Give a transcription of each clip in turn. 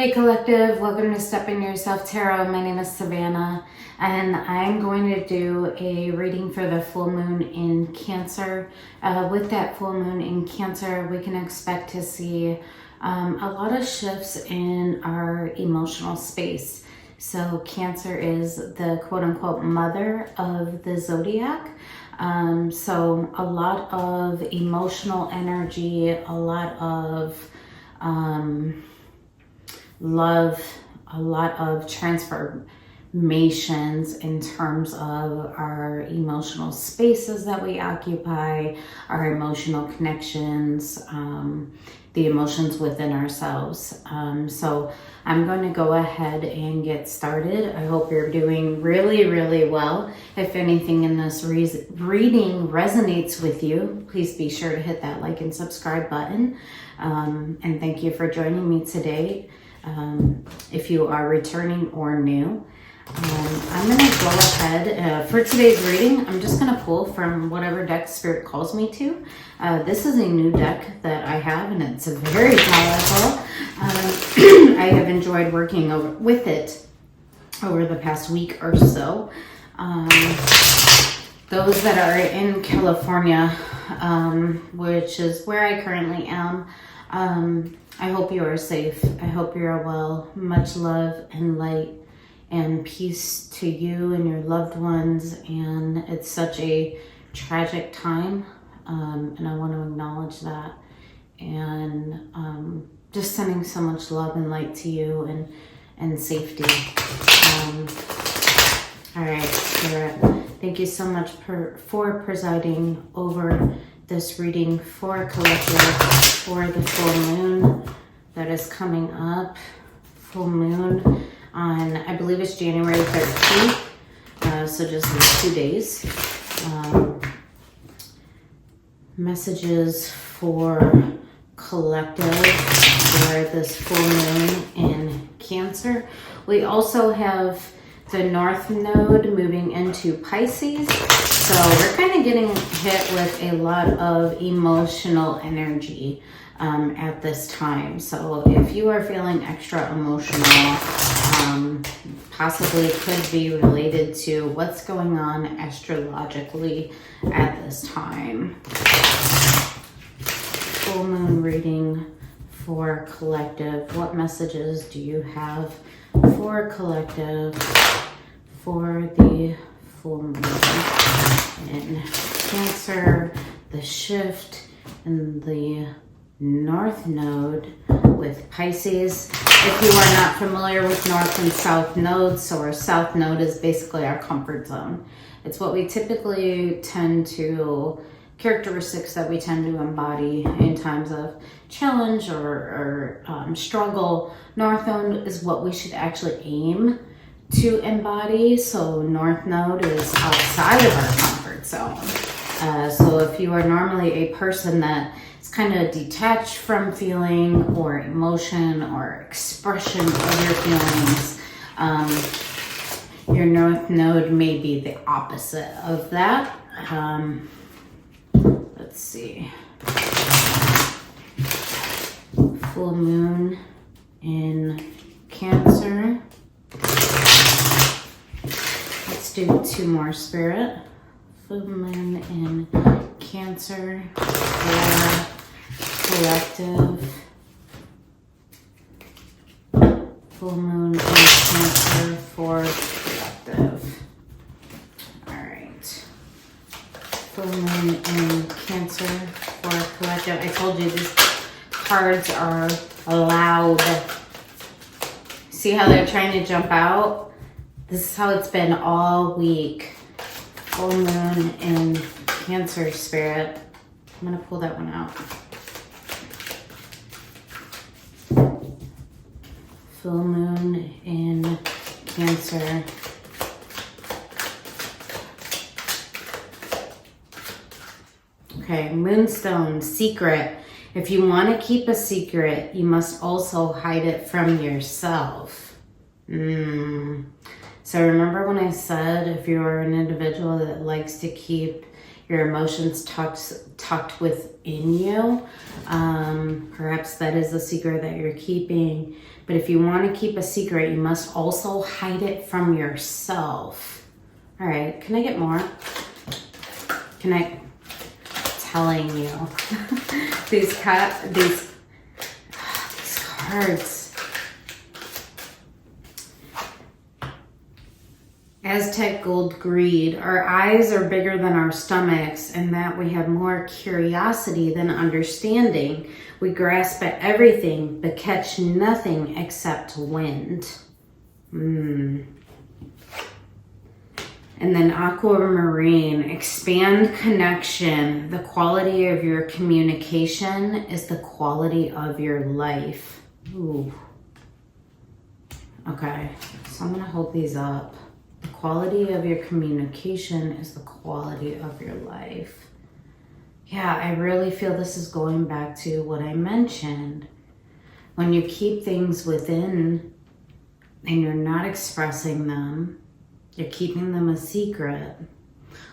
Hey collective, welcome to Step in Yourself Tarot. My name is Savannah and I'm going to do a reading for the full moon in Cancer. With that full moon in Cancer, we can expect to see a lot of shifts in our emotional space. So Cancer is the quote-unquote mother of the zodiac. So a lot of emotional energy, a lot of love, a lot of transformations in terms of our emotional spaces that we occupy, our emotional connections, the emotions within ourselves. So I'm going to go ahead and get started. I hope you're doing really well. If anything in this reading resonates with you, please be sure to hit that like and subscribe button. And thank you for joining me today. If you are returning or new, I'm going to go ahead for today's reading. I'm just going to pull from whatever deck Spirit calls me to. This is a new deck that I have and it's very powerful. I have enjoyed working with it over the past week or so. Those that are in California, which is where I currently am, I hope you are safe. I hope you are well. Much love and light and peace to you and your loved ones. And it's such a tragic time. And I want to acknowledge that. And just sending so much love and light to you and safety. All right, Spirit, thank you so much for presiding over this reading for collective for the full moon that is coming up. Full moon on, I believe it's January 13th, so just in 2 days. Messages for collective for this full moon in Cancer. We also have the North Node moving into Pisces. So we're kind of getting hit with a lot of emotional energy at this time. So if you are feeling extra emotional, possibly it could be related to what's going on astrologically at this time. Full moon reading for collective. What messages do you have for collective for the full moon in Cancer, the shift in the North Node with Pisces? If you are not familiar with North and South nodes, so our South Node is basically our comfort zone. It's what we typically tend to, characteristics that we tend to embody in times of challenge or struggle. North Node is what we should actually aim to embody. So North Node is outside of our comfort zone. So if you are normally a person that is kind of detached from feeling or emotion or expression of your feelings, your North Node may be the opposite of that. Let's see. Full moon in Cancer. Let's do 2 more, Spirit. Full moon in Cancer for collective. Full moon in Cancer for collective. All right. Full moon in Cancer for collective. I told you these cards are loud. See how they're trying to jump out? This is how it's been all week. Full moon in Cancer, Spirit. I'm going to pull that one out. Full moon in Cancer. Okay, Moonstone, secret. If you want to keep a secret, you must also hide it from yourself. So remember when I said if you're an individual that likes to keep your emotions tucked within you. Perhaps that is a secret that you're keeping. But if you want to keep a secret, you must also hide it from yourself. All right, can I get more? Telling you, these cards. Aztec gold greed. Our eyes are bigger than our stomachs, and that we have more curiosity than understanding. We grasp at everything, but catch nothing except wind. And then aquamarine, expand connection. The quality of your communication is the quality of your life. Ooh. Okay, so I'm gonna hold these up. The quality of your communication is the quality of your life. Yeah, I really feel this is going back to what I mentioned. When you keep things within and you're not expressing them, you're keeping them a secret.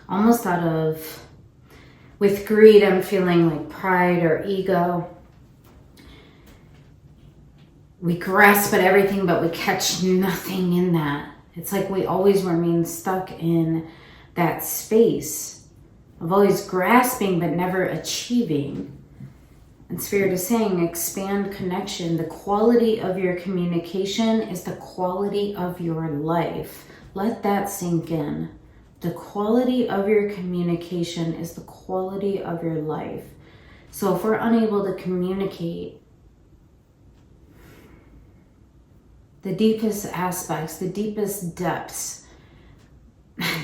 Almost out of, with greed, I'm feeling like pride or ego. We grasp at everything, but we catch nothing in that. It's like we always remain stuck in that space of always grasping, but never achieving. And Spirit is saying, expand connection. The quality of your communication is the quality of your life. Let that sink in. The quality of your communication is the quality of your life. So if we're unable to communicate the deepest aspects, the deepest depths,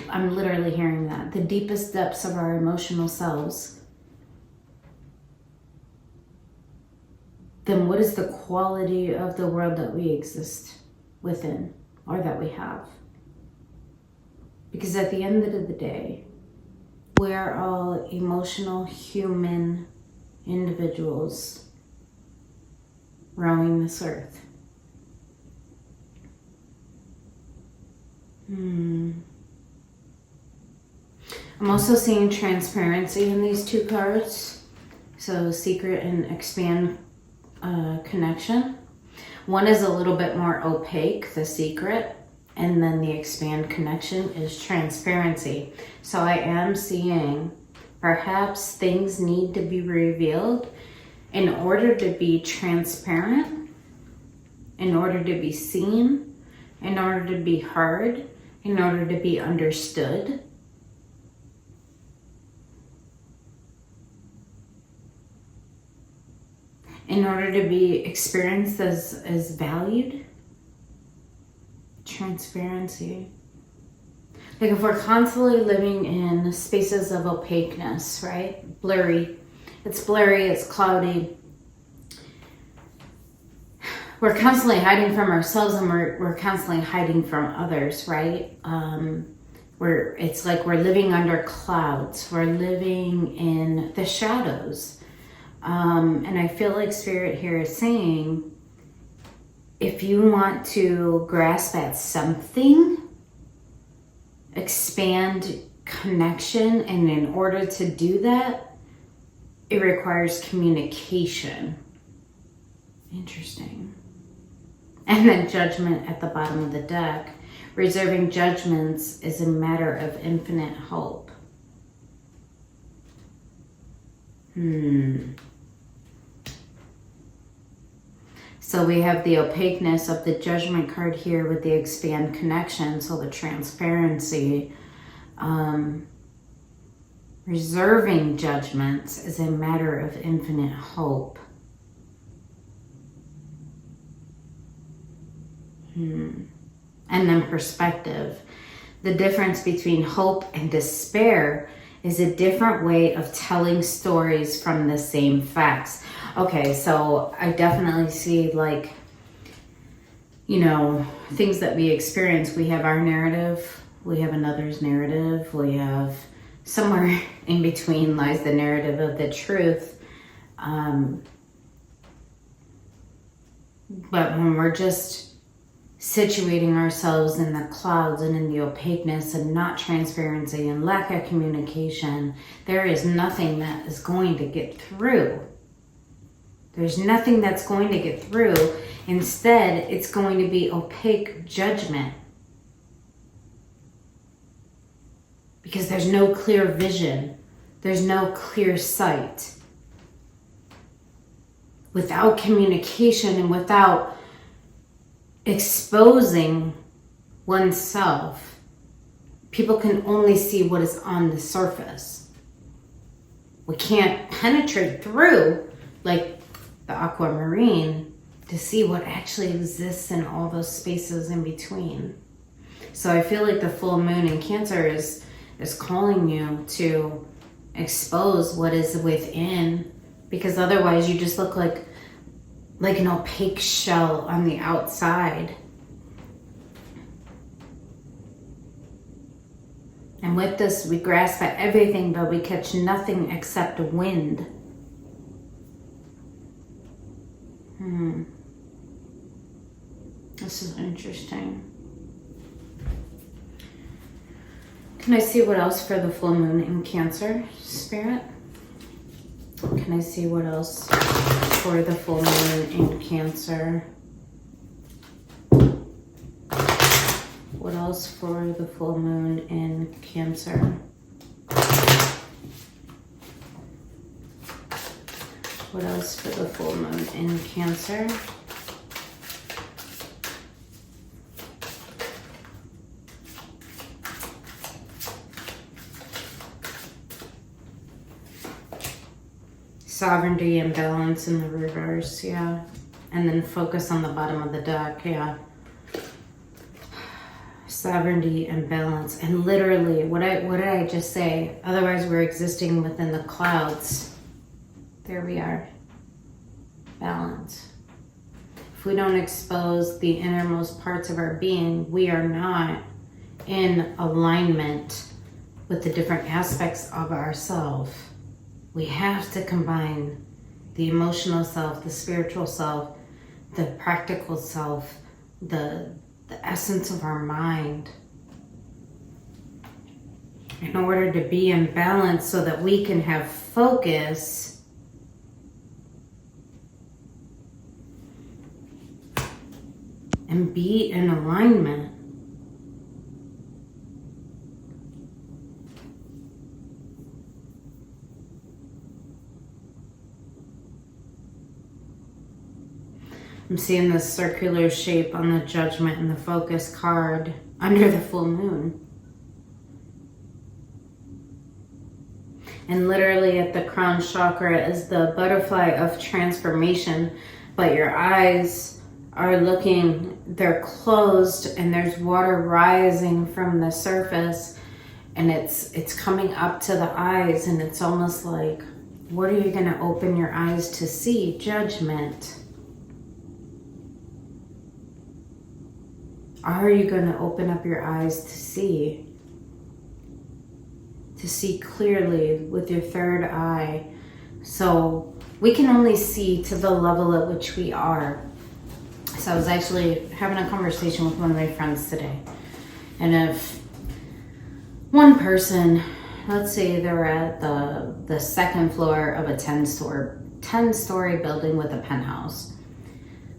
I'm literally hearing that, the deepest depths of our emotional selves, then what is the quality of the world that we exist within or that we have? Because at the end of the day, we are all emotional, human individuals roaming this earth. I'm also seeing transparency in these two cards. So secret and expand connection. One is a little bit more opaque, the secret, and then the expand connection is transparency. So I am seeing perhaps things need to be revealed in order to be transparent, in order to be seen, in order to be heard, in order to be understood. In order to be experienced as valued. Transparency. Like if we're constantly living in spaces of opaqueness, right? Blurry. It's blurry, it's cloudy. We're constantly hiding from ourselves, and we're constantly hiding from others, right? It's like we're living under clouds. We're living in the shadows. And I feel like Spirit here is saying, if you want to grasp at something, expand connection, and in order to do that, it requires communication. Interesting. And then judgment at the bottom of the deck. Reserving judgments is a matter of infinite hope. So we have the opaqueness of the judgment card here with the expand connection. So the transparency. Reserving judgments is a matter of infinite hope. And then perspective. The difference between hope and despair is a different way of telling stories from the same facts. Okay, so I definitely see, like, you know, things that we experience. We have our narrative, we have another's narrative, we have somewhere in between lies the narrative of the truth. But when we're just situating ourselves in the clouds and in the opaqueness and not transparency and lack of communication, there is nothing that is going to get through. There's nothing that's going to get through. Instead, it's going to be opaque judgment. Because there's no clear vision. There's no clear sight. Without communication and without exposing oneself, people can only see what is on the surface. We can't penetrate through, like the aquamarine, to see what actually exists in all those spaces in between. So I feel like the full moon in Cancer is calling you to expose what is within, because otherwise you just look like an opaque shell on the outside. And with this, we grasp at everything, but we catch nothing except wind. This is interesting. Can I see what else for the full moon in Cancer, Spirit? Can I see what else for the full moon in Cancer? What else for the full moon in Cancer? What else for the full moon in Cancer? Sovereignty and balance in the reverse, yeah. And then focus on the bottom of the deck, yeah. Sovereignty and balance. And literally, what did I just say? Otherwise, we're existing within the clouds. There we are. Balance. If we don't expose the innermost parts of our being, we are not in alignment with the different aspects of ourselves. We have to combine the emotional self, the spiritual self, the practical self, the essence of our mind, in order to be in balance so that we can have focus and be in alignment. I'm seeing this circular shape on the Judgment and the Focus card under the full moon. And literally at the crown chakra is the butterfly of transformation, but your eyes are looking, they're closed, and there's water rising from the surface, and it's coming up to the eyes, and it's almost like, what are you going to open your eyes to see? Judgment. Are you going to open up your eyes to see clearly with your third eye? So we can only see to the level at which we are. So I was actually having a conversation with one of my friends today. And if one person, let's say they're at the second floor of a 10-story building with a penthouse.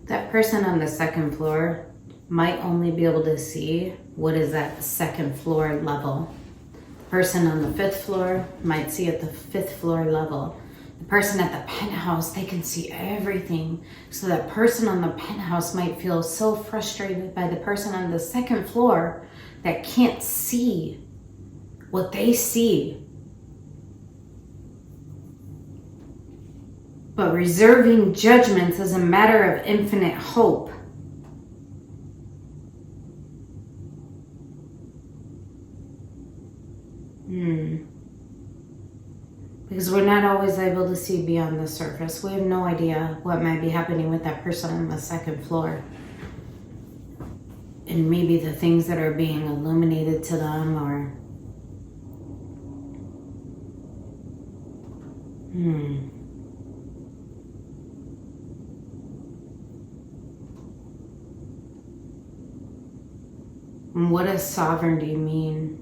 That person on the second floor might only be able to see what is at the second floor level. The person on the 5th floor might see at the 5th floor level. The person at the penthouse, they can see everything. So that person on the penthouse might feel so frustrated by the person on the second floor that can't see what they see. But reserving judgments is a matter of infinite hope. Because we're not always able to see beyond the surface. We have no idea what might be happening with that person on the second floor. And maybe the things that are being illuminated to them or... And what does sovereignty mean?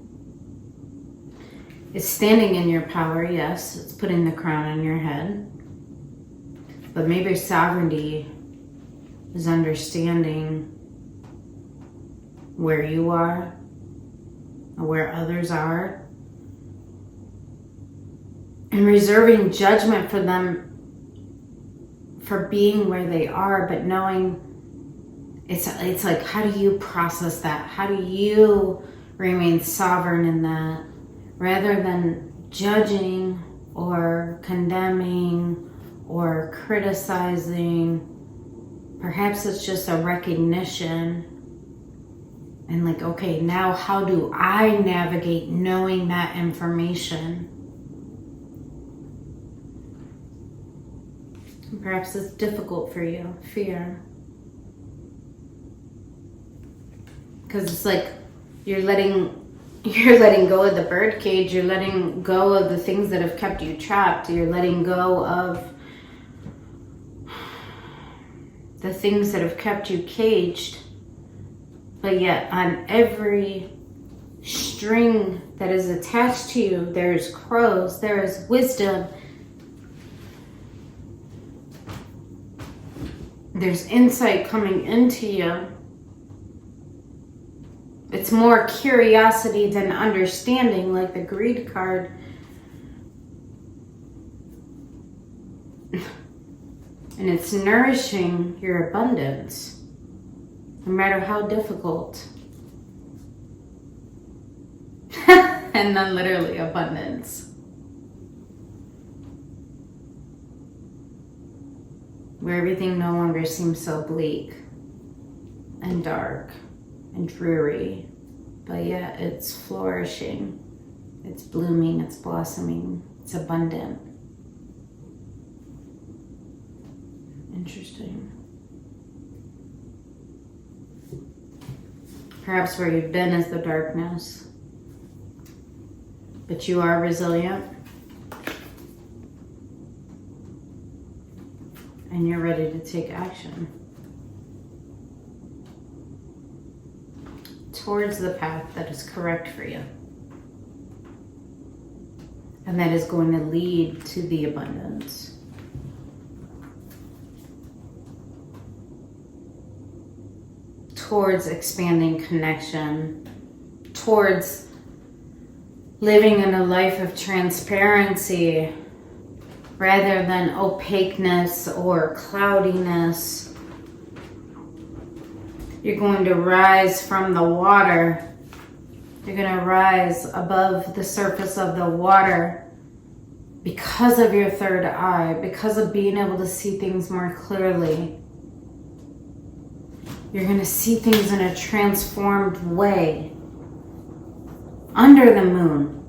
It's standing in your power, yes. It's putting the crown on your head. But maybe sovereignty is understanding where you are or where others are, and reserving judgment for them for being where they are, but knowing it's like, how do you process that? How do you remain sovereign in that, rather than judging or condemning or criticizing? Perhaps it's just a recognition and like, okay, now how do I navigate knowing that information? Perhaps it's difficult for you, fear. Because it's like you're letting go of the bird cage, you're letting go of the things that have kept you trapped, you're letting go of the things that have kept you caged. But yet on every string that is attached to you, there's crows, there is wisdom, there's insight coming into you. It's more curiosity than understanding, like the greed card. And it's nourishing your abundance, no matter how difficult. And then literally abundance. Where everything no longer seems so bleak and dark and dreary, but yet it's flourishing, it's blooming, it's blossoming, it's abundant. Interesting. Perhaps where you've been is the darkness, but you are resilient and you're ready to take action towards the path that is correct for you and that is going to lead to the abundance. Towards expanding connection, towards living in a life of transparency rather than opaqueness or cloudiness. You're going to rise from the water. You're going to rise above the surface of the water because of your third eye, because of being able to see things more clearly. You're going to see things in a transformed way under the moon.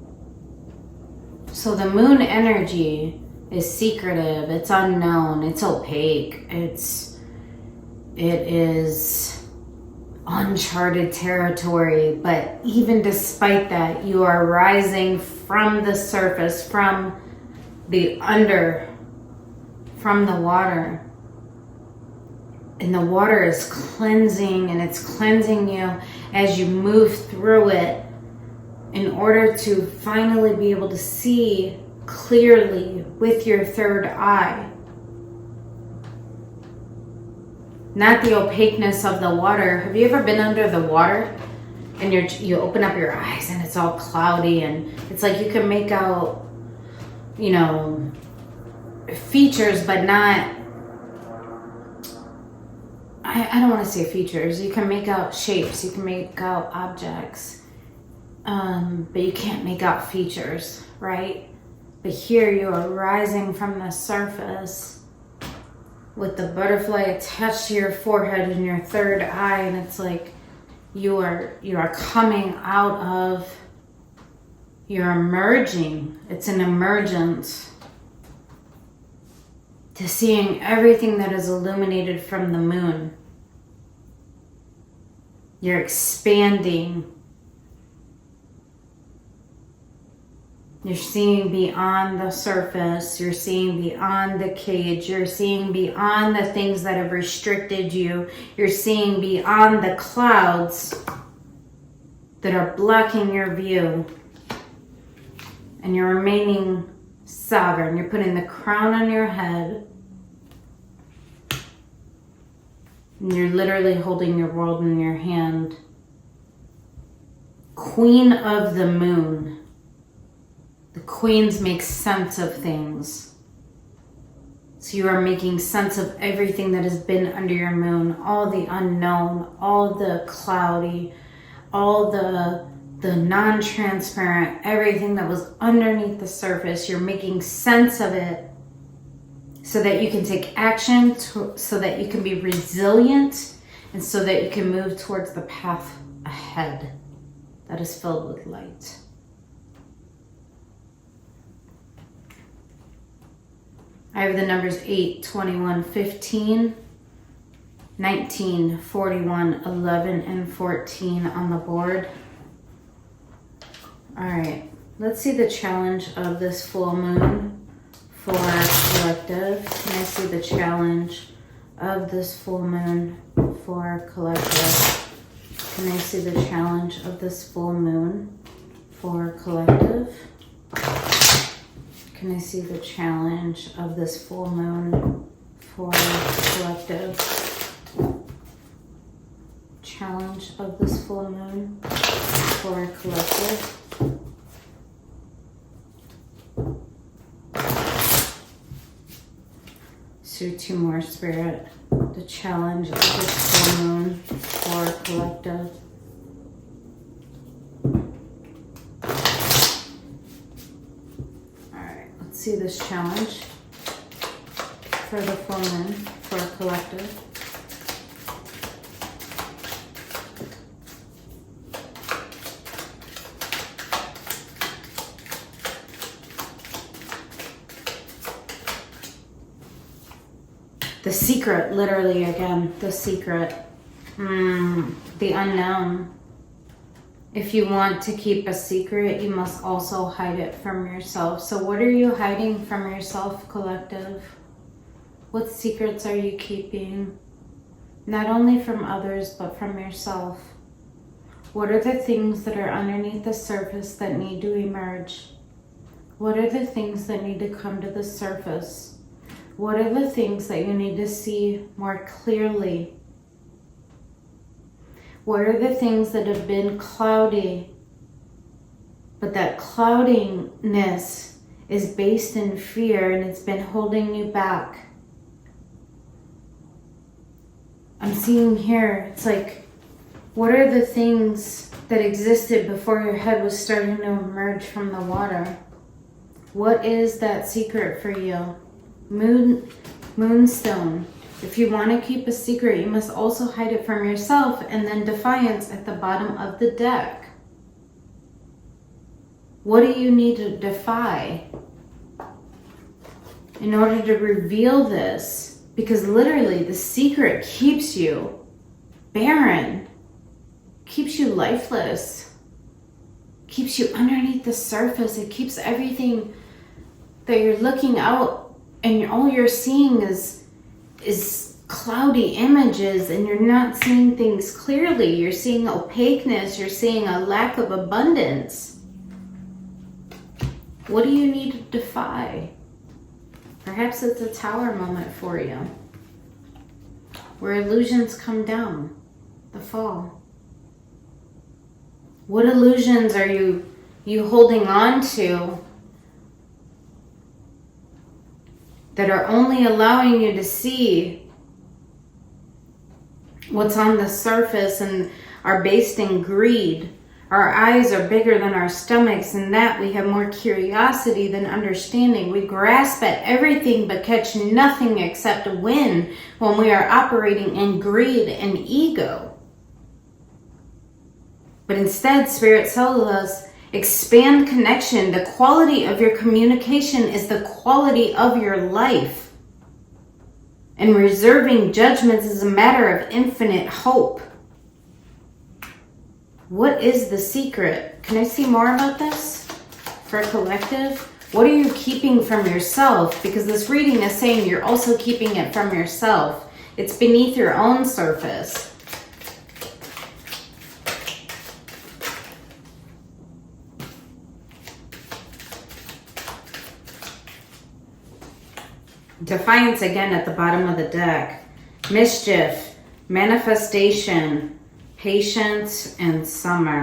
So the moon energy is secretive, it's unknown, it's opaque, it is uncharted territory. But even despite that, you are rising from the surface, from the from the water. And the water is cleansing, and it's cleansing you as you move through it in order to finally be able to see clearly with your third eye. Not the opaqueness of the water. Have you ever been under the water and you open up your eyes and it's all cloudy and it's like you can make out, features, but not, I don't want to say features. You can make out shapes, you can make out objects, but you can't make out features, right? But here you are rising from the surface with the butterfly attached to your forehead and your third eye, and it's like you are coming out of, you're emerging. It's an emergence to seeing everything that is illuminated from the moon. You're expanding. You're seeing beyond the surface. You're seeing beyond the cage. You're seeing beyond the things that have restricted you. You're seeing beyond the clouds. that are blocking your view. And you're remaining sovereign. You're putting the crown on your head. And you're literally holding your world in your hand. Queen of the moon. The queens make sense of things. So you are making sense of everything that has been under your moon. All the unknown, all the cloudy, all the non-transparent, everything that was underneath the surface. You're making sense of it so that you can take action, so that you can be resilient, and so that you can move towards the path ahead that is filled with light. I have the numbers 8, 21, 15, 19, 41, 11, and 14 on the board. All right, let's see the challenge of this full moon for collective. Can I see the challenge of this full moon for collective? Can I see the challenge of this full moon for collective? Can I see the challenge of this full moon for collective? Challenge of this full moon for collective. So 2 more, Spirit. The challenge of this full moon for collective. Alright, let's see this challenge for the full moon for collective. The secret, literally again, the secret. The unknown. If you want to keep a secret, you must also hide it from yourself. So what are you hiding from yourself, collective? What secrets are you keeping? Not only from others, but from yourself. What are the things that are underneath the surface that need to emerge? What are the things that need to come to the surface? What are the things that you need to see more clearly? What are the things that have been cloudy, but that cloudiness is based in fear and it's been holding you back? I'm seeing here, it's like, what are the things that existed before your head was starting to emerge from the water? What is that secret for you? Moonstone. If you want to keep a secret, you must also hide it from yourself. And then Defiance at the bottom of the deck. What do you need to defy in order to reveal this? Because literally the secret keeps you barren, keeps you lifeless, keeps you underneath the surface. It keeps everything that you're looking out and all you're seeing is cloudy images, and you're not seeing things clearly. You're seeing opaqueness. You're seeing a lack of abundance. What do you need to defy? Perhaps it's a tower moment for you, where illusions come down, the fall. What illusions are you holding on to that are only allowing you to see what's on the surface and are based in greed? Our eyes are bigger than our stomachs, and that we have more curiosity than understanding. We grasp at everything but catch nothing except win when we are operating in greed and ego. But instead, Spirit tells us, expand connection. The quality of your communication is the quality of your life. And reserving judgments is a matter of infinite hope. What is the secret? Can I see more about this for collective? What are you keeping from yourself? Because this reading is saying you're also keeping it from yourself. It's beneath your own surface. Defiance again at the bottom of the deck. Mischief, manifestation, patience, and summer.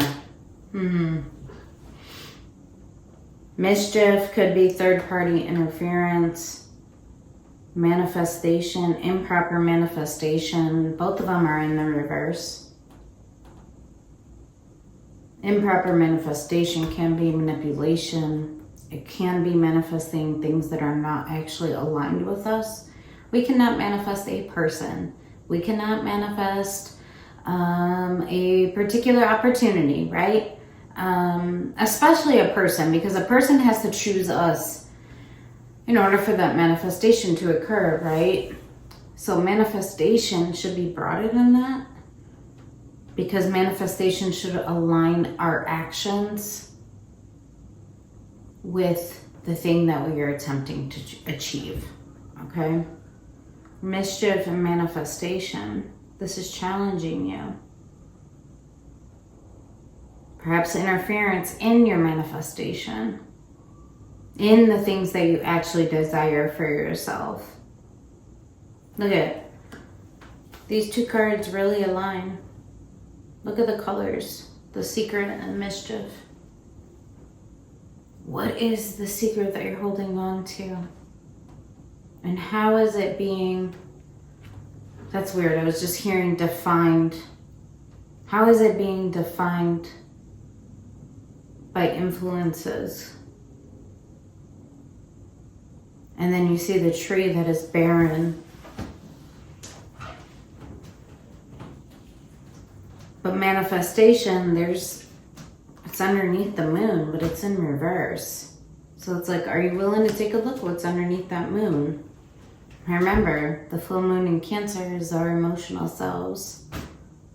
Mischief could be third-party interference. Manifestation, improper manifestation. Both of them are in the reverse. Improper manifestation can be manipulation. It can be manifesting things that are not actually aligned with us. We cannot manifest a person. We cannot manifest a particular opportunity, right? Especially a person, because a person has to choose us in order for that manifestation to occur, right? So manifestation should be broader than that, because manifestation should align our actions with the thing that we are attempting to achieve, okay? Mischief and manifestation. This is challenging you. Perhaps interference in your manifestation, in the things that you actually desire for yourself. Look at these two cards really align. Look at the colors, the secret and mischief. What is the secret that you're holding on to? And how is it being, that's weird, I was just hearing defined. How is it being defined by influences? And then you see the tree that is barren. But manifestation, it's underneath the moon, but it's in reverse. So it's like, are you willing to take a look what's underneath that moon? Remember, the full moon in Cancer is our emotional selves,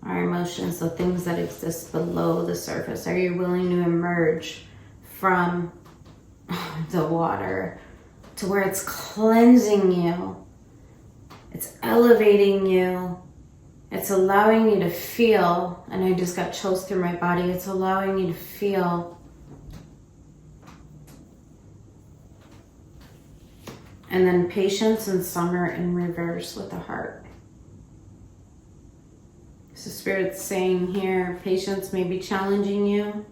our emotions, the things that exist below the surface. Are you willing to emerge from the water to where it's cleansing you? It's elevating you. It's allowing you to feel, and I just got chills through my body. It's allowing you to feel. And then patience and summer in reverse with the heart. So Spirit's saying here, patience may be challenging you.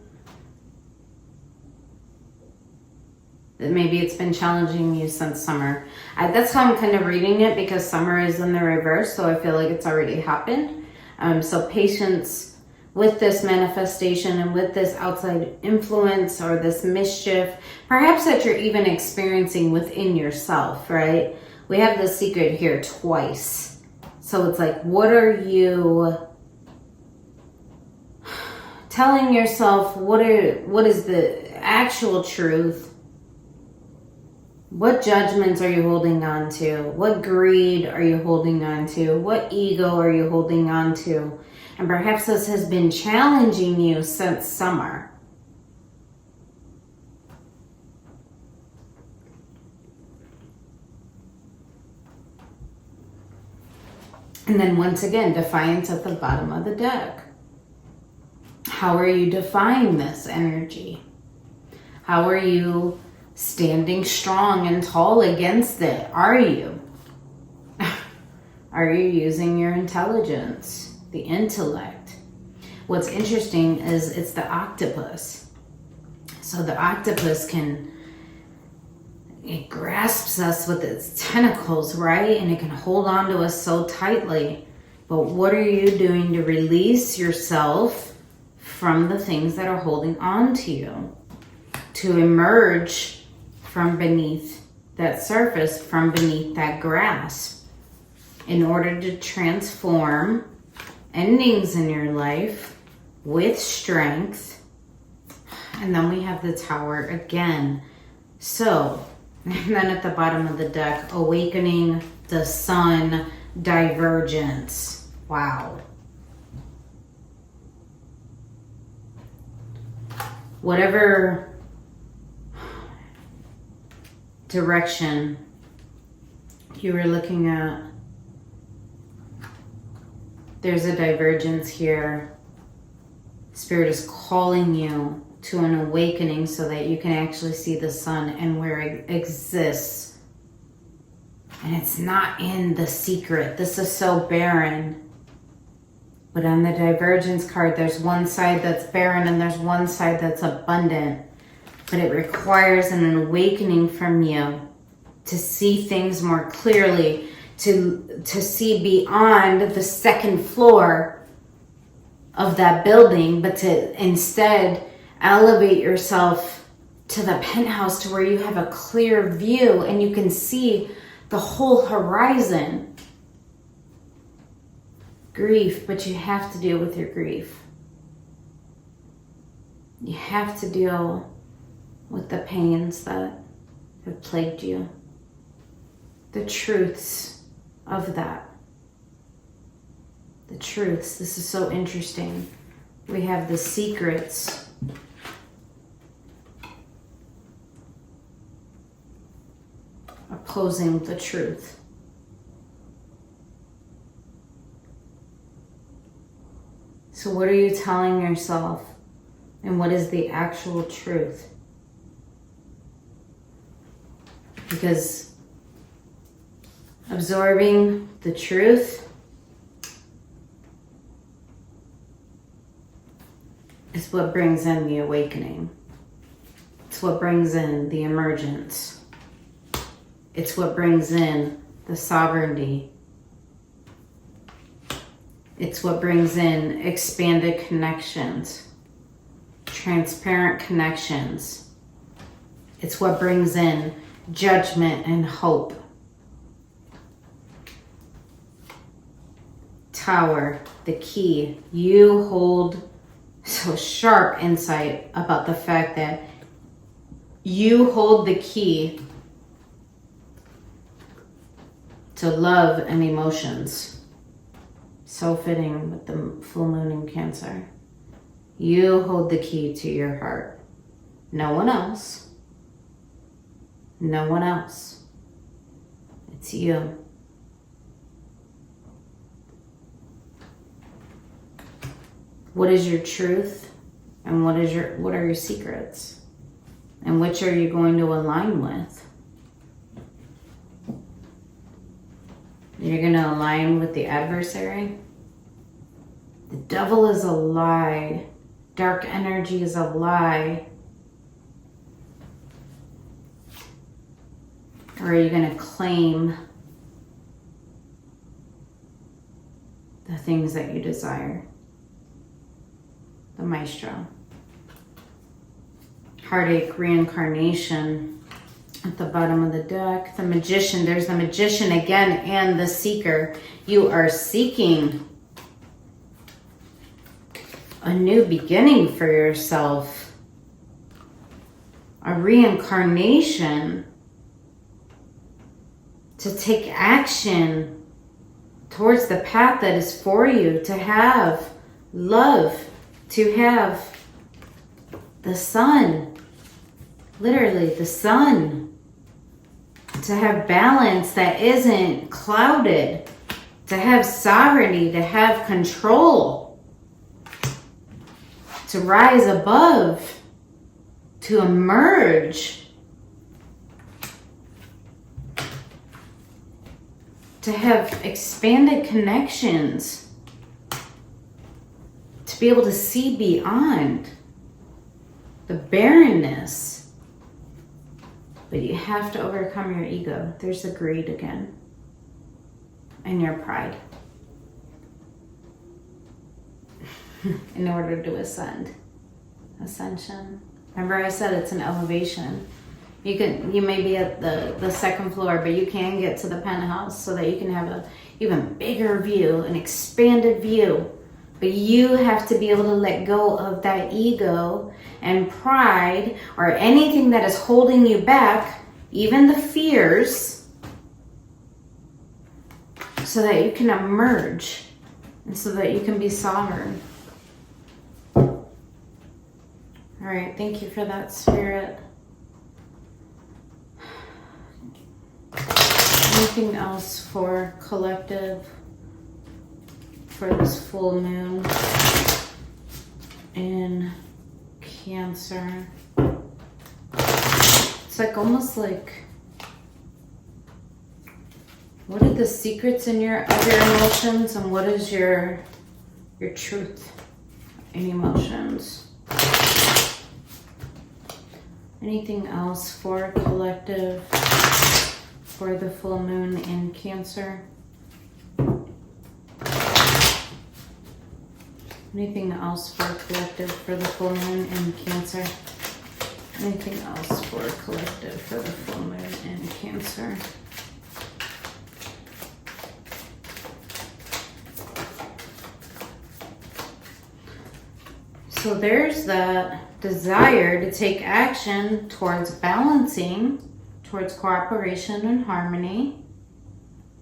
That maybe it's been challenging you since summer. That's how I'm kind of reading it, because summer is in the reverse, so I feel like it's already happened. So patience with this manifestation and with this outside influence or this mischief, perhaps that you're even experiencing within yourself, right? We have the secret here twice. So it's like, what are you telling yourself? What is the actual truth? What judgments are you holding on to? What greed are you holding on to? What ego are you holding on to? And perhaps this has been challenging you since summer. And then once again, defiance at the bottom of the deck. How are you defying this energy? How are you standing strong and tall against it? Are you? Are you using your intelligence? The intellect. What's interesting is it's the octopus. So the octopus it grasps us with its tentacles, right? And it can hold on to us so tightly. But what are you doing to release yourself from the things that are holding on to you? To emerge from beneath that surface, from beneath that grasp, in order to transform endings in your life with strength. And then we have the Tower again. So, and then at the bottom of the deck, awakening, the sun, divergence. Wow. Whatever direction you were looking at, there's a divergence here. Spirit is calling you to an awakening so that you can actually see the sun and where it exists And it's not in the secret. This is so barren. But on the divergence card, there's one side that's barren and there's one side that's abundant. But it requires an awakening from you to see things more clearly, to see beyond the second floor of that building, but to instead elevate yourself to the penthouse to where you have a clear view and you can see the whole horizon. Grief, but you have to deal with your grief. You have to deal with the pains that have plagued you. The truths of that. The truths. This is so interesting. We have the secrets. Opposing the truth. So what are you telling yourself? And what is the actual truth? Because absorbing the truth is what brings in the awakening. It's what brings in the emergence. It's what brings in the sovereignty. It's what brings in expanded connections, transparent connections. It's what brings in judgment and hope. Tower, the key. You hold so sharp insight about the fact that you hold the key to love and emotions. So fitting with the full moon in Cancer. You hold the key to your heart. No one else. No one else. It's you. What is your truth? And what are your secrets? And which are you going to align with? You're going to align with the adversary? The devil is a lie. Dark energy is a lie. Or are you going to claim the things that you desire? The Maestro. Heartache, reincarnation at the bottom of the deck. The Magician. There's the Magician again and the Seeker. You are seeking a new beginning for yourself. A reincarnation to take action towards the path that is for you, to have love, to have the sun, literally the sun, to have balance that isn't clouded, to have sovereignty, to have control, to rise above, to emerge, to have expanded connections, to be able to see beyond the barrenness. But you have to overcome your ego. There's the greed again. And your pride. In order to ascend. Ascension. Remember I said it's an elevation. You may be at the second floor, but you can get to the penthouse so that you can have an even bigger view, an expanded view. But you have to be able to let go of that ego and pride or anything that is holding you back, even the fears, so that you can emerge and so that you can be sovereign. All right, thank you for that, Spirit. Anything else for collective for this full moon in Cancer? It's like almost like What are the secrets in your emotions, and what is your truth in emotions? Anything else for collective for the full moon in Cancer? Anything else for collective for the full moon in Cancer? Anything else for collective for the full moon in Cancer? So there's that desire to take action towards balancing, towards cooperation and harmony.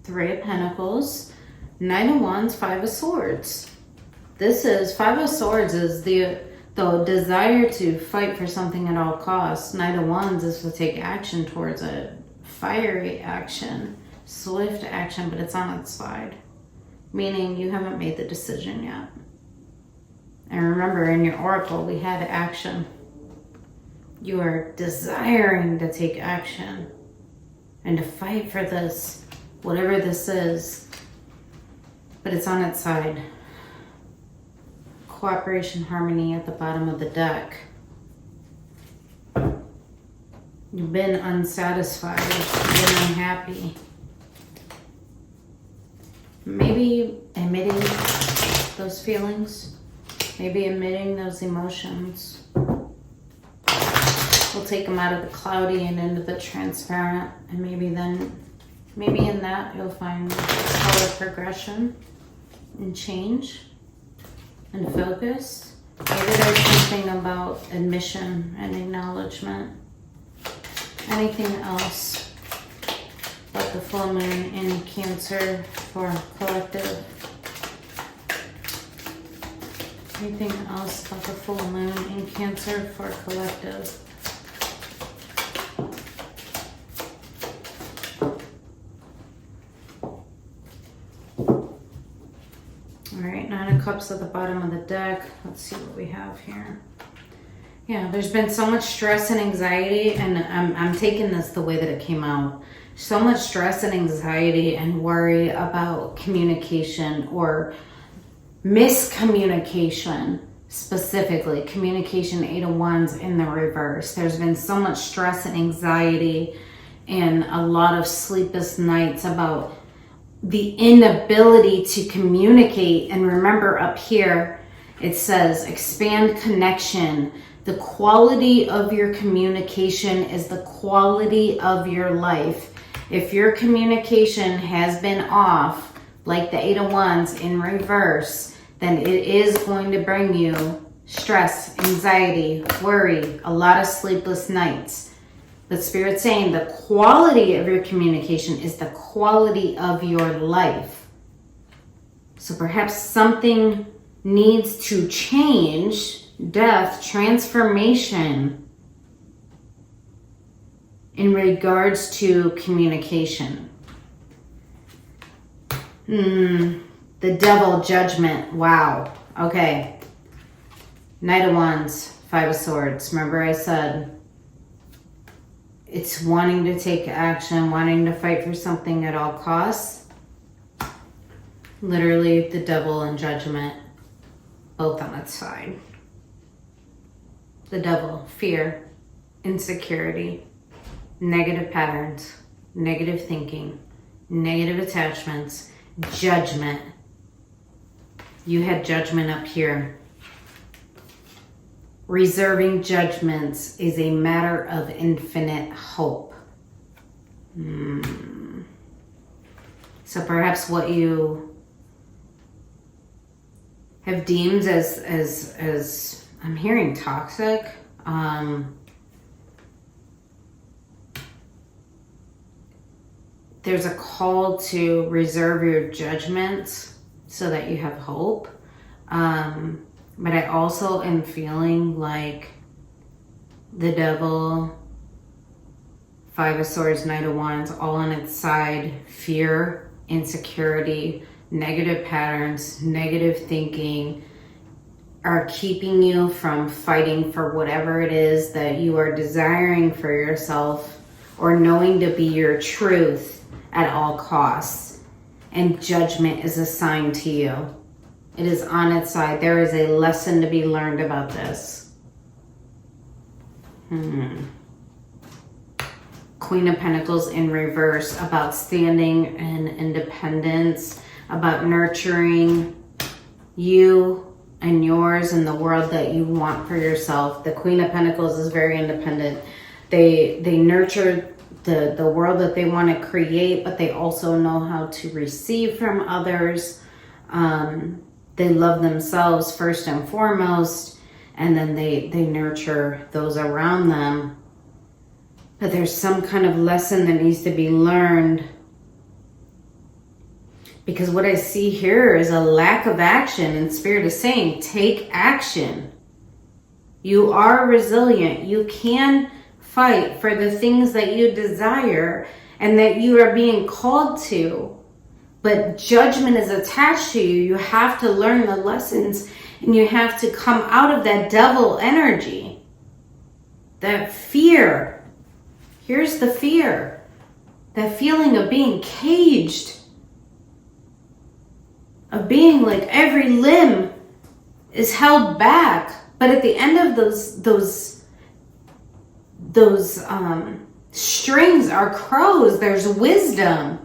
3 of Pentacles, 9 of Wands, 5 of Swords. This is 5 of Swords is the desire to fight for something at all costs. 9 of Wands is to take action towards a fiery action, swift action, but it's on its side. Meaning you haven't made the decision yet. And remember, in your oracle, we had action. You are desiring to take action and to fight for this, whatever this is, but it's on its side. Cooperation, harmony at the bottom of the deck. You've been unsatisfied, you've been unhappy. Maybe admitting those feelings. Maybe admitting those emotions. We'll take them out of the cloudy and into the transparent. And maybe in that you'll find color progression and change and focus. Maybe there's something about admission and acknowledgement. Anything else about the full moon in Cancer for collective? Anything else about the full moon in Cancer for collective? All right, 9 of Cups at the bottom of the deck. Let's see what we have here. Yeah, there's been so much stress and anxiety, and I'm taking this the way that it came out. So much stress and anxiety and worry about communication or miscommunication, specifically communication. 8 of Wands in the reverse. There's been so much stress and anxiety and a lot of sleepless nights about the inability to communicate. And remember, up here it says expand connection. The quality of your communication is the quality of your life. If your communication has been off, like the 8 of Wands in reverse, then it is going to bring you stress, anxiety, worry, a lot of sleepless nights. But Spirit's saying the quality of your communication is the quality of your life. So perhaps something needs to change, death, transformation in regards to communication. The Devil, Judgment. Wow. Okay. Knight of Wands, 5 of Swords. Remember I said it's wanting to take action, wanting to fight for something at all costs. Literally the Devil and Judgment, both on its side. The Devil, fear, insecurity, negative patterns, negative thinking, negative attachments, judgment. You had judgment up here. Reserving judgments is a matter of infinite hope. So perhaps what you have deemed as I'm hearing toxic, there's a call to reserve your judgments so that you have hope. But I also am feeling like the Devil, 5 of Swords, Knight of Wands, all on its side, fear, insecurity, negative patterns, negative thinking, are keeping you from fighting for whatever it is that you are desiring for yourself or knowing to be your truth at all costs. And judgment is assigned to you. It is on its side. There is a lesson to be learned about this. Queen of Pentacles in reverse, about standing in independence, about nurturing you and yours and the world that you want for yourself. The Queen of Pentacles is very independent. They nurture the world that they want to create, but they also know how to receive from others. They love themselves first and foremost, and then they nurture those around them. But there's some kind of lesson that needs to be learned, because what I see here is a lack of action, and Spirit is saying, take action. You are resilient. You can fight for the things that you desire and that you are being called to. But judgment is attached to you. You have to learn the lessons, and you have to come out of that devil energy. That fear. Here's the fear. That feeling of being caged. Of being like every limb is held back. But at the end of those strings are crows. There's wisdom.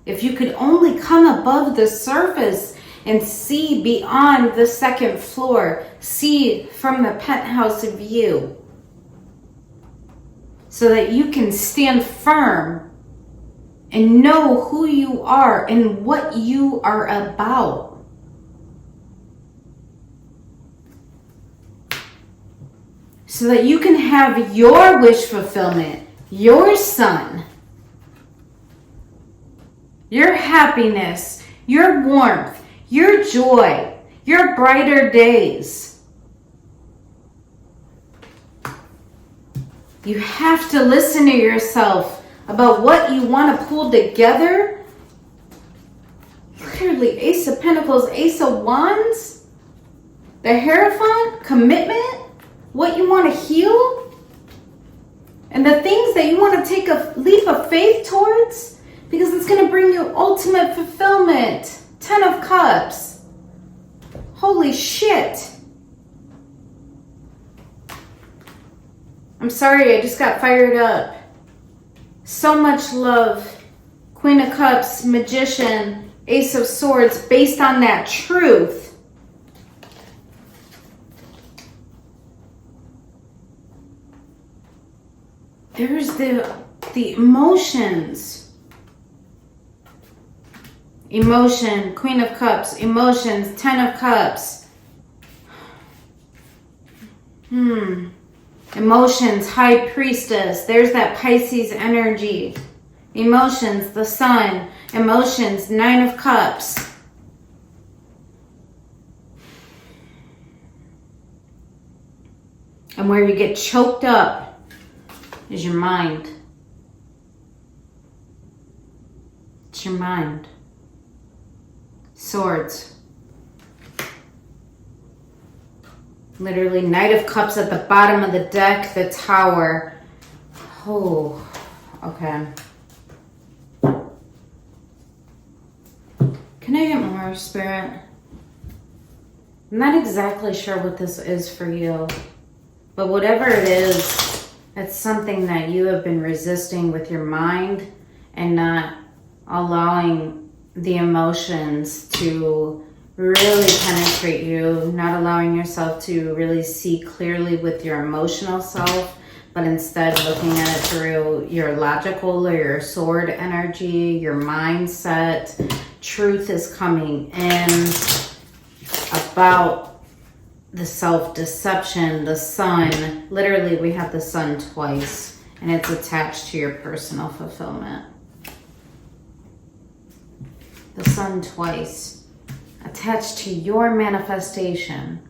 If you could only come above the surface and see beyond the second floor, see from the penthouse view, so that you can stand firm and know who you are and what you are about. So that you can have your wish fulfillment, your sun, your happiness, your warmth, your joy, your brighter days. You have to listen to yourself about what you want to pull together. Literally, Ace of Pentacles, Ace of Wands, the Hierophant, commitment, what you want to heal, and the things that you want to take a leap of faith towards, because it's going to bring you ultimate fulfillment. 10 of Cups. Holy shit. I'm sorry, I just got fired up. So much love. Queen of Cups, Magician, Ace of Swords, based on that truth. There's the emotions. Emotion, Queen of Cups, emotions, 10 of Cups. Emotions, High Priestess. There's that Pisces energy. Emotions, the Sun. Emotions, 9 of Cups. And where you get choked up is your mind. It's your mind. Swords. Literally, Knight of Cups at the bottom of the deck, the Tower. Oh, okay. Can I get more, Spirit? I'm not exactly sure what this is for you, but whatever it is, it's something that you have been resisting with your mind and not allowing the emotions to really penetrate you, not allowing yourself to really see clearly with your emotional self, but instead looking at it through your logical or your sword energy, your mindset. Truth is coming in about the self-deception, the sun. Literally, we have the sun twice, and it's attached to your personal fulfillment. The sun twice, attached to your manifestation.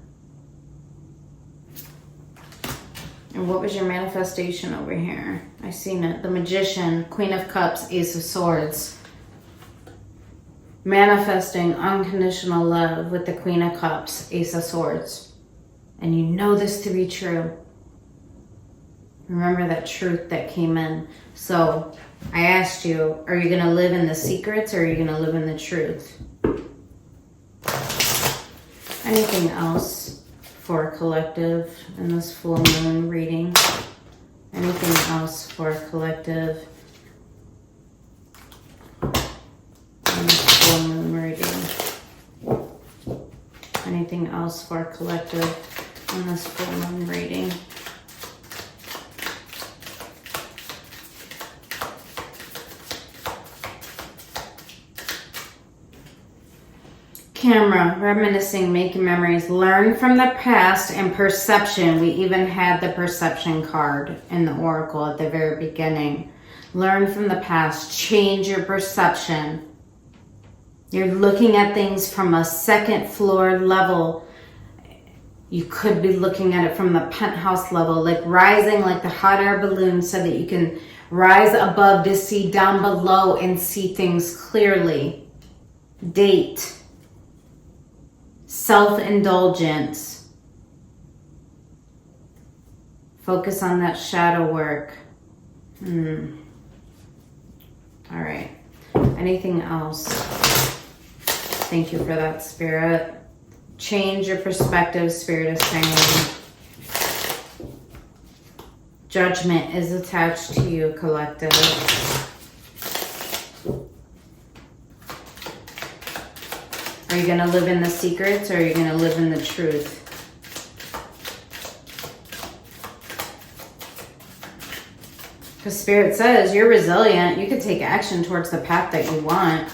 And what was your manifestation over here? I seen it. The Magician, Queen of Cups, Ace of Swords. Manifesting unconditional love with the Queen of Cups, Ace of Swords. And you know this to be true. Remember that truth that came in. So I asked you, are you going to live in the secrets or are you going to live in the truth? Anything else for collective in this full moon reading? Anything else for collective in this full moon reading? Anything else for collective in this full moon reading? Camera, reminiscing, making memories, learn from the past, and perception. We even had the perception card in the oracle at the very beginning. Learn from the past, change your perception. You're looking at things from a second floor level. You could be looking at it from the penthouse level, like rising like the hot air balloon so that you can rise above to see down below and see things clearly. Date. Self-indulgence. Focus on that shadow work. All right. Anything else? Thank you for that, Spirit. Change your perspective, Spirit is saying. Judgment is attached to you, collective. Are you going to live in the secrets or are you going to live in the truth? Because Spirit says you're resilient. You can take action towards the path that you want.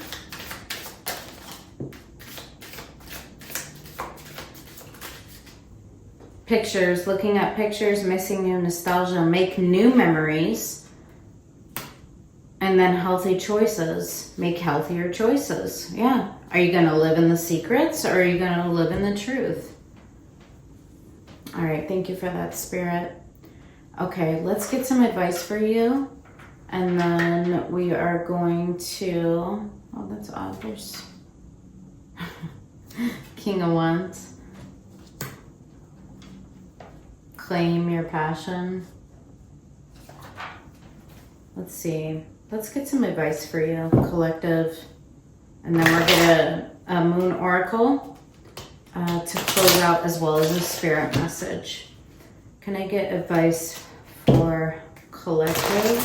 Pictures, looking at pictures, missing new nostalgia, make new memories. And then healthy choices. Make healthier choices. Yeah. Are you going to live in the secrets or are you going to live in the truth? All right. Thank you for that, Spirit. Okay. Let's get some advice for you. And then we are going to... Oh, that's odd. There's King of Wands. Claim your passion. Let's see. Let's get some advice for you, collective. And then we're going to Moon Oracle to close out as well as a spirit message. Can I get advice for collective?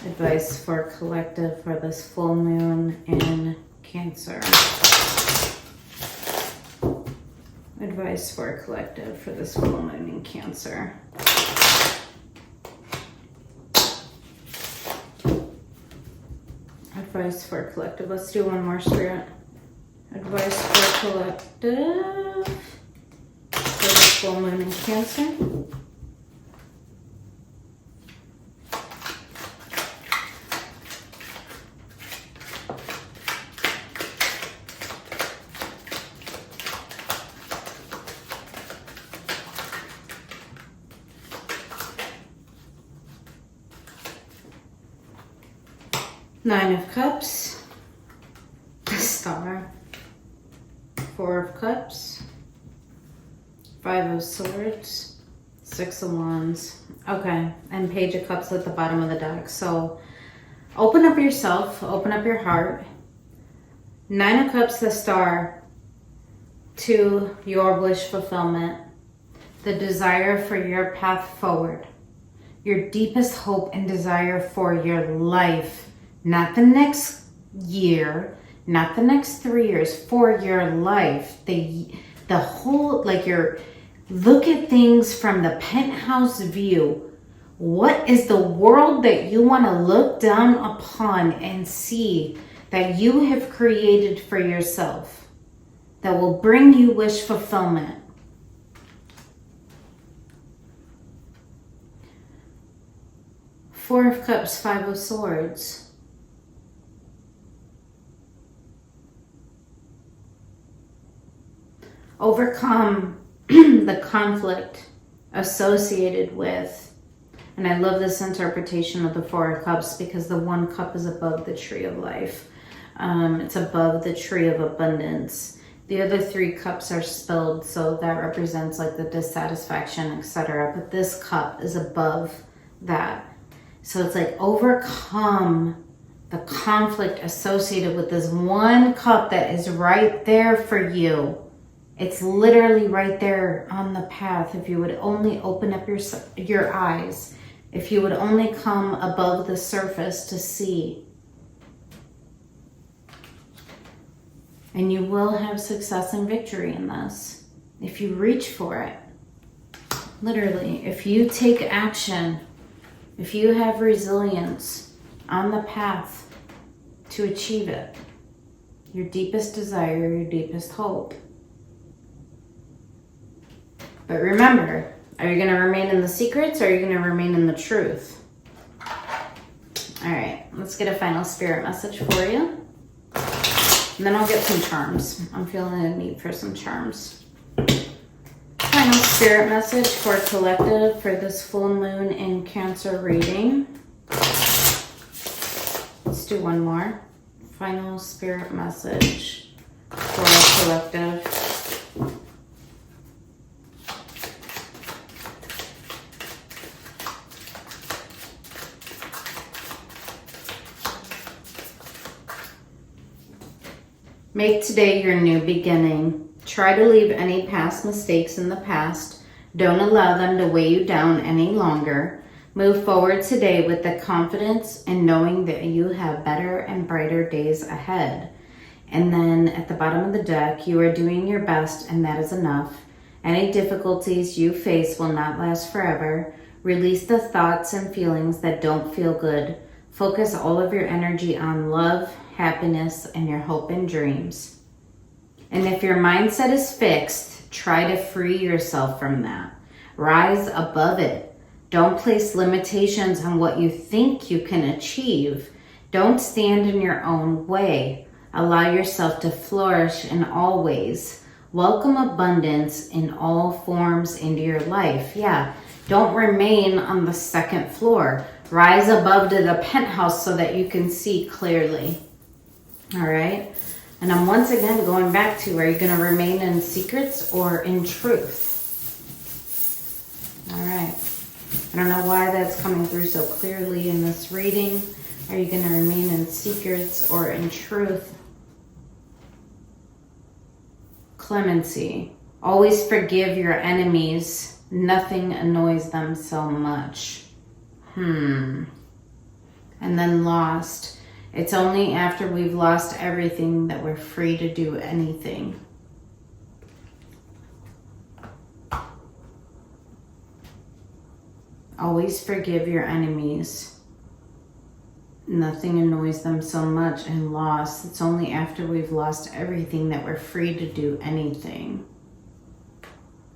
Advice for collective for this full moon in Cancer. Advice for collective for this full moon in Cancer. Advice for collective. Let's do one more, Spirit. Advice for collective for the full moon in Cancer. Nine of Cups, Star, Four of Cups, Five of Swords, Six of Wands. Okay, and Page of Cups at the bottom of the deck. So open up yourself, open up your heart. Nine of Cups, the Star, to your wish fulfillment, the desire for your path forward, your deepest hope and desire for your life. Not the next year, not the next 3 years, for your life. The whole, like look at things from the penthouse view. What is the world that you want to look down upon and see that you have created for yourself that will bring you wish fulfillment? Four of Cups, Five of Swords. Overcome the conflict associated with, and I love this interpretation of the Four of Cups because the one cup is above the tree of life. It's above the tree of abundance. The other three cups are spilled, so that represents like the dissatisfaction, etc. But this cup is above that. So it's like overcome the conflict associated with this one cup that is right there for you. It's literally right there on the path. If you would only open up your eyes, if you would only come above the surface to see. And you will have success and victory in this if you reach for it. Literally, if you take action, if you have resilience on the path to achieve it, your deepest desire, your deepest hope. But remember, are you going to remain in the secrets or are you going to remain in the truth? All right, let's get a final spirit message for you. And then I'll get some charms. I'm feeling a need for some charms. Final spirit message for collective for this full moon in Cancer reading. Let's do one more. Final spirit message for collective. Make today your new beginning. Try to leave any past mistakes in the past. Don't allow them to weigh you down any longer. Move forward today with the confidence and knowing that you have better and brighter days ahead. And then at the bottom of the deck, you are doing your best and that is enough. Any difficulties you face will not last forever. Release the thoughts and feelings that don't feel good. Focus all of your energy on love, happiness, and your hope and dreams. And if your mindset is fixed, try to free yourself from that. Rise above it. Don't place limitations on what you think you can achieve. Don't stand in your own way. Allow yourself to flourish in all ways. Welcome abundance in all forms into your life. Yeah, don't remain on the second floor. Rise above to the penthouse so that you can see clearly. All right. And I'm once again going back to, are you going to remain in secrets or in truth? All right. I don't know why that's coming through so clearly in this reading. Are you going to remain in secrets or in truth? Clemency. Always forgive your enemies. Nothing annoys them so much. And then lost. It's only after we've lost everything that we're free to do anything. Always forgive your enemies. Nothing annoys them so much. And lost. It's only after we've lost everything that we're free to do anything.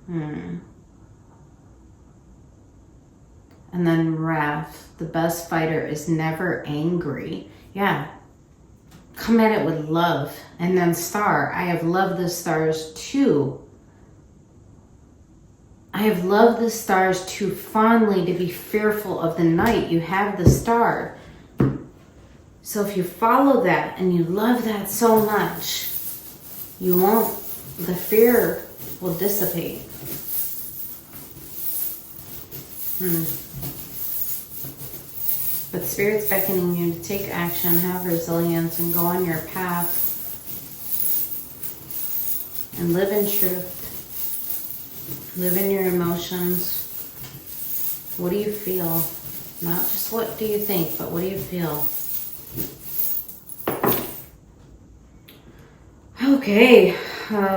And then wrath. The best fighter is never angry. Yeah. Come at it with love. And then star. I have loved the stars too. I have loved the stars too fondly to be fearful of the night. You have the star. So if you follow that and you love that so much, you won't, the fear will dissipate. But Spirit's beckoning you to take action, have resilience, and go on your path. And live in truth. Live in your emotions. What do you feel? Not just what do you think, but what do you feel? Okay,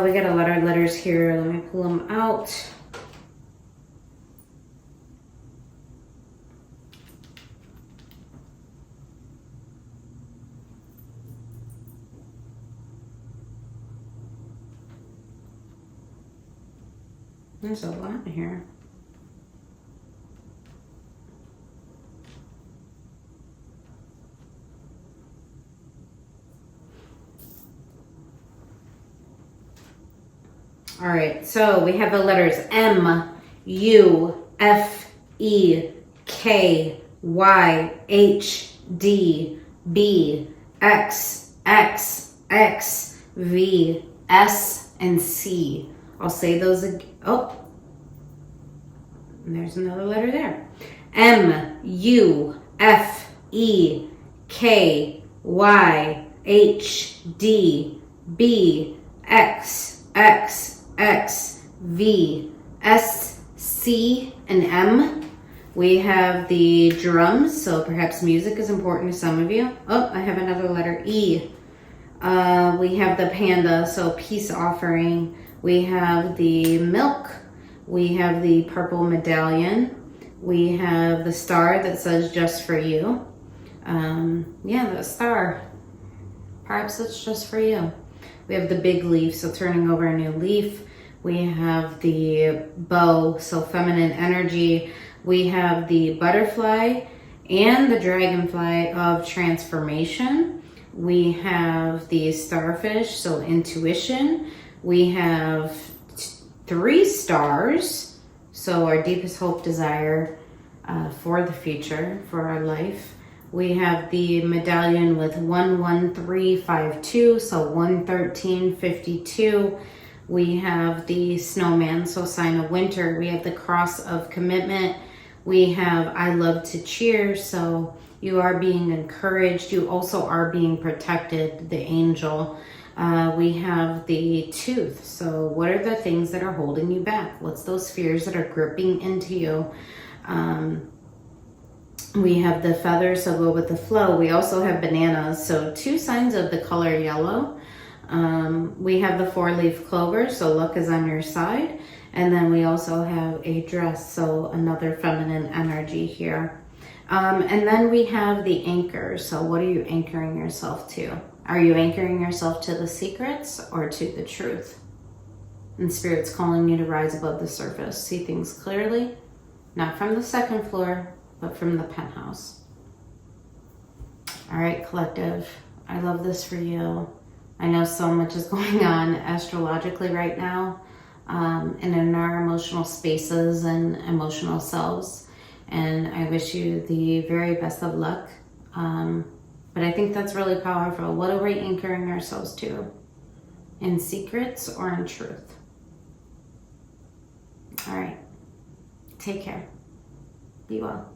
we got a lot of letters here. Let me pull them out. There's a lot here. All right, so we have the letters M, U, F, E, K, Y, H, D, B, X, X, X, V, S, and C. I'll say those again. Oh, and there's another letter there. M, U, C, and M. We have the drums, so perhaps music is important to some of you. Oh, I have another letter, E. We have the panda, so peace offering. We have the milk. We have the purple medallion. We have the star that says just for you. Yeah, the star. Perhaps it's just for you. We have the big leaf, so turning over a new leaf. We have the bow, so feminine energy. We have the butterfly and the dragonfly of transformation. We have the starfish, so intuition. We have 3 stars, so our deepest hope, desire for the future, for our life. We have the medallion with 11352, so 11352. We have the snowman, so sign of winter. We have the cross of commitment. We have I love to cheer, so you are being encouraged. You also are being protected, the angel. We have the tooth. So what are the things that are holding you back? What's those fears that are gripping into you? We have the feathers, so go with the flow. We also have bananas, so 2 signs of the color yellow. We have the 4-leaf clover, so luck is on your side. And then we also have a dress, so another feminine energy here. And then we have the anchor, so what are you anchoring yourself to? Are you anchoring yourself to the secrets or to the truth? And Spirit's calling you to rise above the surface, see things clearly, not from the 2nd floor, but from the penthouse. All right, collective, I love this for you. I know so much is going on astrologically right now, and in our emotional spaces and emotional selves. And I wish you the very best of luck. But I think that's really powerful. What are we anchoring ourselves to? In secrets or in truth? All right. Take care. Be well.